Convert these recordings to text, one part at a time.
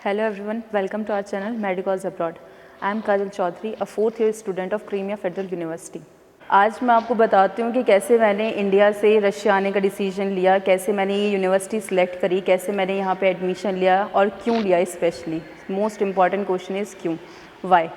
Hello everyone, welcome to our channel Medicals Abroad. I am Kajal Chaudhary, a 4th year student of Crimea Federal University. आज मैं आपको बताती हूँ कि कैसे मैंने इंडिया से रशिया आने का डिसीजन लिया, कैसे मैंने ये यूनिवर्सिटी सिलेक्ट करी, कैसे मैंने यहाँ पे एडमिशन लिया और क्यों लिया specially. Most important question is क्यों, वाई.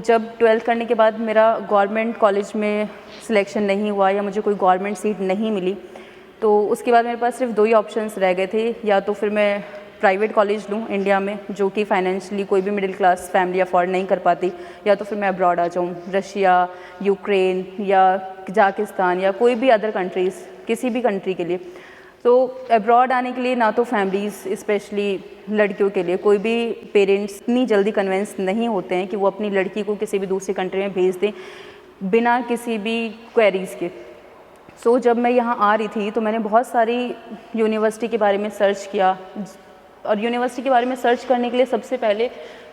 जब 12th करने के बाद मेरा गवर्नमेंट कॉलेज में सिलेक्शन नहीं हुआ या मुझे कोई गवर्नमेंट सीट नहीं मिली, तो उसके बाद मेरे पास सिर्फ दो ही ऑप्शंस रह गए थे. या तो फिर मैं प्राइवेट कॉलेज लूँ इंडिया में, जो कि फाइनेंशियली कोई भी मिडिल क्लास फैमिली अफोर्ड नहीं कर पाती, या तो फिर मैं अब्रॉड आ जाऊँ, रशिया, यूक्रेन या कजाकिस्तान या कोई भी अदर कंट्रीज़, किसी भी कंट्री के लिए. तो अब्रॉड आने के लिए ना तो फैमिलीज़, स्पेशली लड़कियों के लिए, कोई भी पेरेंट्स इतनी जल्दी कन्विंस नहीं होते हैं कि वो अपनी लड़की को किसी भी दूसरी कंट्री में भेज दें बिना किसी भी क्वेरीज़ के. सो जब मैं यहाँ आ रही थी तो मैंने बहुत सारी यूनिवर्सिटी के बारे में सर्च किया, और यूनिवर्सिटी के बारे में सर्च करने के लिए सबसे पहले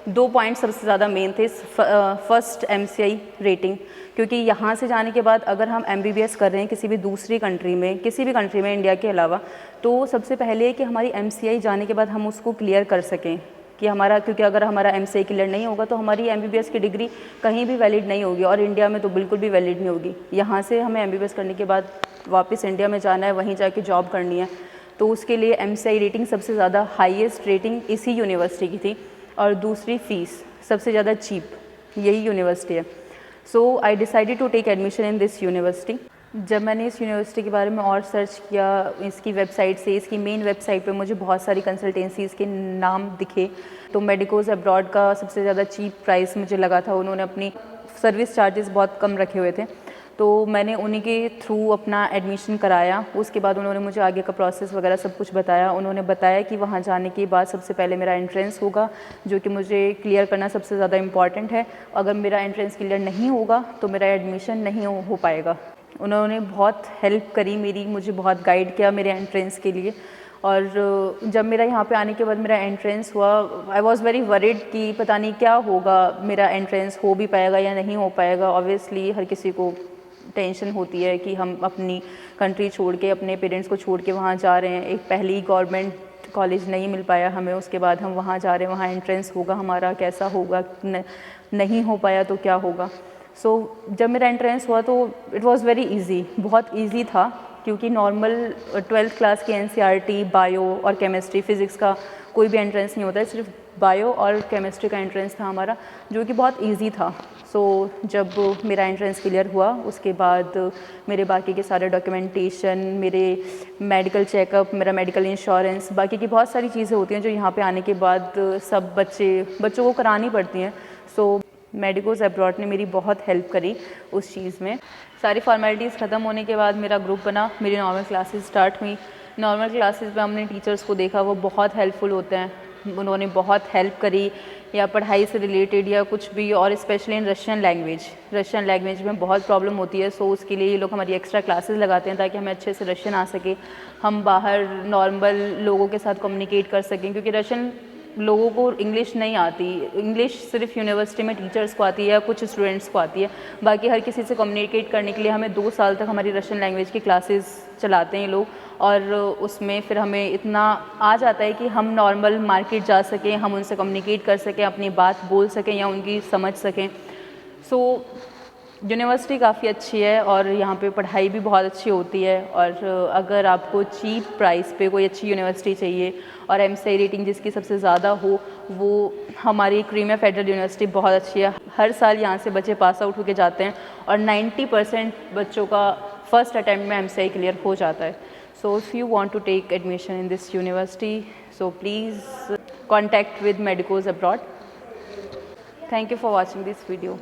2 पॉइंट सबसे ज़्यादा मेन थे. फर्स्ट MCI रेटिंग, क्योंकि यहाँ से जाने के बाद अगर हम MBBS कर रहे हैं किसी भी दूसरी कंट्री में, किसी भी कंट्री में इंडिया के अलावा, तो सबसे पहले कि हमारी MCI जाने के बाद हम उसको क्लियर कर सकें कि हमारा, क्योंकि अगर हमारा MCI क्लियर नहीं होगा तो हमारी MBBS की डिग्री कहीं भी वैलिड नहीं होगी, और इंडिया में तो बिल्कुल भी वैलिड नहीं होगी. यहाँ से हमें MBBS करने के बाद वापस इंडिया में जाना है, वहीं जाके जॉब करनी है, तो उसके लिए MCI रेटिंग सबसे ज़्यादा हाईएस्ट रेटिंग इसी यूनिवर्सिटी की थी. और दूसरी फ़ीस सबसे ज़्यादा चीप यही यूनिवर्सिटी है. So I decided to take admission in this university. जब मैंने इस यूनिवर्सिटी के बारे में और सर्च किया, इसकी वेबसाइट से, इसकी मेन वेबसाइट पे मुझे बहुत सारी कंसल्टेंसीज़ के नाम दिखे, तो मेडिकोज अब्रॉड का सबसे ज़्यादा चीप प्राइस मुझे लगा था. उन्होंने अपनी सर्विस चार्जेस बहुत कम रखे हुए थे, तो मैंने उन्हीं के थ्रू अपना एडमिशन कराया. उसके बाद उन्होंने मुझे आगे का प्रोसेस वगैरह सब कुछ बताया. उन्होंने बताया कि वहाँ जाने के बाद सबसे पहले मेरा एंट्रेंस होगा, जो कि मुझे क्लियर करना सबसे ज़्यादा इम्पॉर्टेंट है. अगर मेरा एंट्रेंस क्लियर नहीं होगा तो मेरा एडमिशन नहीं हो पाएगा. उन्होंने बहुत हेल्प करी मेरी, मुझे बहुत गाइड किया मेरे एंट्रेंस के लिए. और जब मेरा यहाँ पे आने के बाद मेरा एंट्रेंस हुआ, आई वॉज़ वेरी वरीड कि पता नहीं क्या होगा, मेरा एंट्रेंस हो भी पाएगा या नहीं हो पाएगा. ऑब्वियसली हर किसी को टेंशन होती है कि हम अपनी कंट्री छोड़ के, अपने पेरेंट्स को छोड़ के वहाँ जा रहे हैं. एक पहली गवर्नमेंट कॉलेज नहीं मिल पाया हमें, उसके बाद हम वहाँ जा रहे हैं, वहाँ एंट्रेंस होगा हमारा, कैसा होगा, नहीं हो पाया तो क्या होगा. सो जब मेरा एंट्रेंस हुआ तो इट वाज़ वेरी इजी, बहुत इजी था, क्योंकि नॉर्मल 12th क्लास की NCERT, बायो और केमिस्ट्री, फ़िज़िक्स का कोई भी एंट्रेंस नहीं होता है, सिर्फ बायो और केमिस्ट्री का एंट्रेंस था हमारा, जो कि बहुत इजी था. सो जब मेरा एंट्रेंस क्लियर हुआ उसके बाद मेरे बाकी के सारे डॉक्यूमेंटेशन, मेरे मेडिकल चेकअप, मेरा मेडिकल इंश्योरेंस, बाकी की बहुत सारी चीज़ें होती हैं जो यहाँ पे आने के बाद सब बच्चों को करानी पड़ती हैं. सो मेडिकोज अब्रॉड ने मेरी बहुत हेल्प करी उस चीज़ में. सारी फॉर्मेलिटीज़ ख़त्म होने के बाद मेरा ग्रुप बना, मेरी नॉर्मल क्लासेस स्टार्ट हुई. नॉर्मल क्लासेस में हमने टीचर्स को देखा, वो बहुत हेल्पफुल होते हैं, उन्होंने बहुत हेल्प करी, या पढ़ाई से रिलेटेड या कुछ भी, और स्पेशली इन रशियन लैंग्वेज में बहुत प्रॉब्लम होती है. सो उसके लिए ये लोग हमारी एक्स्ट्रा क्लासेस लगाते हैं ताकि हमें अच्छे से रशियन आ सके, हम बाहर नॉर्मल लोगों के साथ कम्युनिकेट कर सकें, क्योंकि रशियन लोगों को इंग्लिश नहीं आती. इंग्लिश सिर्फ यूनिवर्सिटी में टीचर्स को आती है या कुछ स्टूडेंट्स को आती है, बाकी हर किसी से कम्युनिकेट करने के लिए हमें 2 साल तक हमारी रशियन लैंग्वेज की क्लासेस चलाते हैं ये लोग. और उसमें फिर हमें इतना आ जाता है कि हम नॉर्मल मार्केट जा सकें, हम उनसे कम्युनिकेट कर सकें, अपनी बात बोल सकें या उनकी समझ सकें. सो यूनिवर्सिटी काफ़ी अच्छी है और यहाँ पे पढ़ाई भी बहुत अच्छी होती है. और अगर आपको चीप प्राइस पे कोई अच्छी यूनिवर्सिटी चाहिए और MCI रेटिंग जिसकी सबसे ज़्यादा हो, वो हमारी क्रीमिया फेडरल यूनिवर्सिटी बहुत अच्छी है. हर साल यहाँ से बच्चे पास आउट होके जाते हैं और 90% बच्चों का फर्स्ट अटैम्प्ट में MCI क्लियर हो जाता है. So if you want to take admission in this university, so please contact with Medicos Abroad. Thank you for watching this video.